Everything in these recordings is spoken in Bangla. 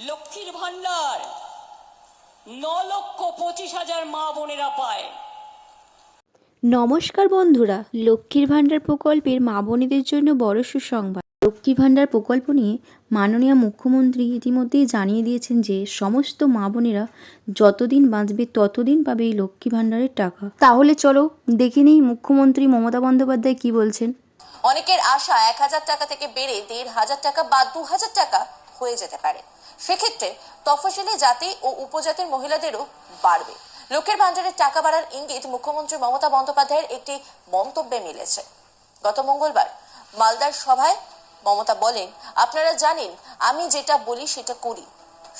লক্ষ্মীর ভান্ডার 9,25,000 মা বোনেরা পায়। নমস্কার বন্ধুরা, লক্ষ্মীর ভাণ্ডার প্রকল্পের মা বোনেদের জন্য বড় সুসংবাদ। লক্ষ্মীর ভাণ্ডার প্রকল্প নিয়ে মাননীয় মুখ্যমন্ত্রী ইতিমধ্যেই জানিয়ে দিয়েছেন যে সমস্ত মা বোনেরা যতদিন বাঁচবে ততদিন পাবে এই লক্ষ্মী ভাণ্ডারের টাকা। তাহলে চলো দেখে নিই মুখ্যমন্ত্রী মমতা বন্দ্যোপাধ্যায় কি বলছেন। অনেকের আশা 1,000 টাকা থেকে বেড়ে 1,500 টাকা বা 2,000 টাকা হয়ে যেতে পারে। সেক্ষেত্রে তফসিলি জাতি ও উপজাতির মহিলাদেরও বাড়বে। লক্ষ্মীর ভাণ্ডারের টাকা বাড়ার ইঙ্গিত মুখ্যমন্ত্রী মমতা বন্দ্যোপাধ্যায়ের একটি মন্তব্যে মিলেছে। গত মঙ্গলবার মালদার সভায় মমতা বলেন, আপনারা জানেন আমি যেটা বলি সেটা করি।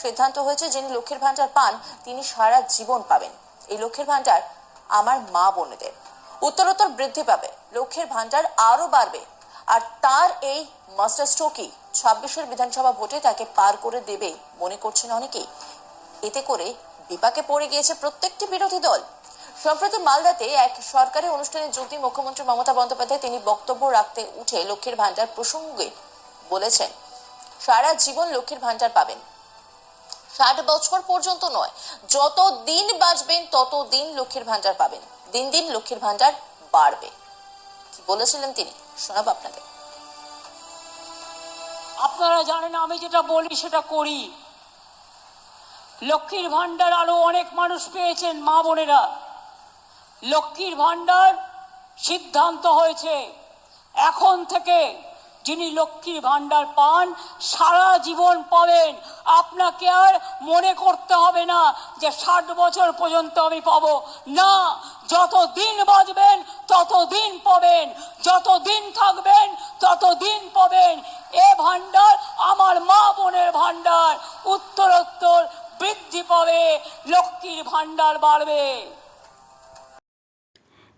সিদ্ধান্ত হয়েছে যিনি লক্ষ্মীর ভাণ্ডার পান তিনি সারা জীবন পাবেন। এই লক্ষ্মীর ভাণ্ডার আমার মা বোনেদের উত্তরোত্তর বৃদ্ধি পাবে, লক্ষ্মীর ভাণ্ডার আরো বাড়বে। আর তার এই মাস্টার স্ট্রোকই 26-এর বিধানসভা ভোটে তাকে পার করে দেবে মনে করছেন অনেকেই। এতে করে বিপাকে পড়ে গিয়েছে প্রত্যেকটি বিরোধী দল। সম্প্রতি মালদাতে এক সরকারি অনুষ্ঠানে যোগ দিয়ে মুখ্যমন্ত্রী মমতা বন্দ্যোপাধ্যায় তিনি বক্তব্য রাখতে উঠে লক্ষ্মীর ভাণ্ডার প্রসঙ্গে বলেছেন, সারা জীবন লক্ষ্মীর ভাণ্ডার পাবেন। 60 বছর পর্যন্ত নয়, যত দিন বাঁচবেন তত দিন লক্ষ্মীর ভাণ্ডার পাবেন। দিন দিন লক্ষ্মীর ভাণ্ডার বাড়বে। কি বলেছিলেন তিনি, শোনাবো আপনাদের। আপনারা জানেন আমি যেটা বলি সেটা করি। লক্ষ্মীর ভাণ্ডার আরো অনেক মানুষ পেয়েছেন মা বোনেরা। লক্ষ্মীর ভাণ্ডার সিদ্ধান্ত হয়েছে এখন থেকে যিনি লক্ষ্মীর ভাণ্ডার পান সারা জীবন পাবেন। আপনাকে আর মনে করতে হবে না যে 60 বছর পর্যন্ত আমি পাবো না। যত দিন বাঁচবেন তত দিন পাবেন, যত দিন থাকবেন তত দিন পাবেন। এ ভাণ্ডার আমার মা বোনের ভাণ্ডার উত্তরোত্তর বৃদ্ধি পাবে, লক্ষ্মীর ভাণ্ডার বাড়বে।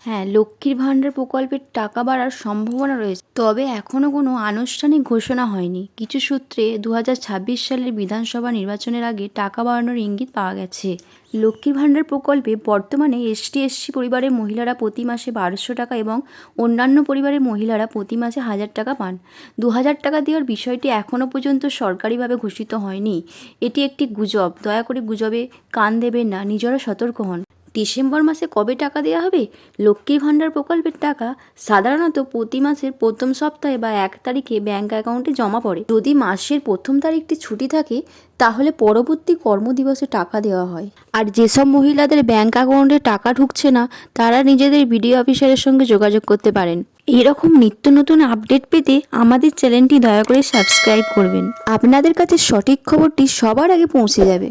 হ্যাঁ, লক্ষ্মীর ভাণ্ডার প্রকল্পের টাকা বাড়ার সম্ভাবনা রয়েছে, তবে এখনও কোনো আনুষ্ঠানিক ঘোষণা হয়নি। কিছু সূত্রে 2026 সালের বিধানসভা নির্বাচনের আগে টাকা বাড়ানোর ইঙ্গিত পাওয়া গেছে। লক্ষ্মীর ভাণ্ডার প্রকল্পে বর্তমানে এসটি/এসসি পরিবারের মহিলারা প্রতি মাসে 1200 টাকা এবং অন্যান্য পরিবারের মহিলারা প্রতি মাসে 1000 টাকা পান। 2000 টাকা দেওয়ার বিষয়টি এখনও পর্যন্ত সরকারিভাবে ঘোষিত হয়নি। এটি একটি গুজব, দয়া করে গুজবে কান দেবেন না, নিজেরা সতর্ক হন। ডিসেম্বর মাসে কবে টাকা দেওয়া হবে? লক্ষ্মীর ভাণ্ডার প্রকল্পের টাকা সাধারণত প্রতি মাসের প্রথম সপ্তাহে বা 1 তারিখে ব্যাঙ্ক অ্যাকাউন্টে জমা পড়ে। যদি মাসের প্রথম তারিখটি ছুটি থাকে তাহলে পরবর্তী কর্মদিবসে টাকা দেওয়া হয়। আর যেসব মহিলাদের ব্যাঙ্ক অ্যাকাউন্টে টাকা ঢুকছে না তারা নিজেদের বিডিও অফিসারের সঙ্গে যোগাযোগ করতে পারেন। এরকম নিত্য নতুন আপডেট পেতে আমাদের চ্যানেলটি দয়া করে সাবস্ক্রাইব করবেন। আপনাদের কাছে সঠিক খবরটি সবার আগে পৌঁছে যাবে।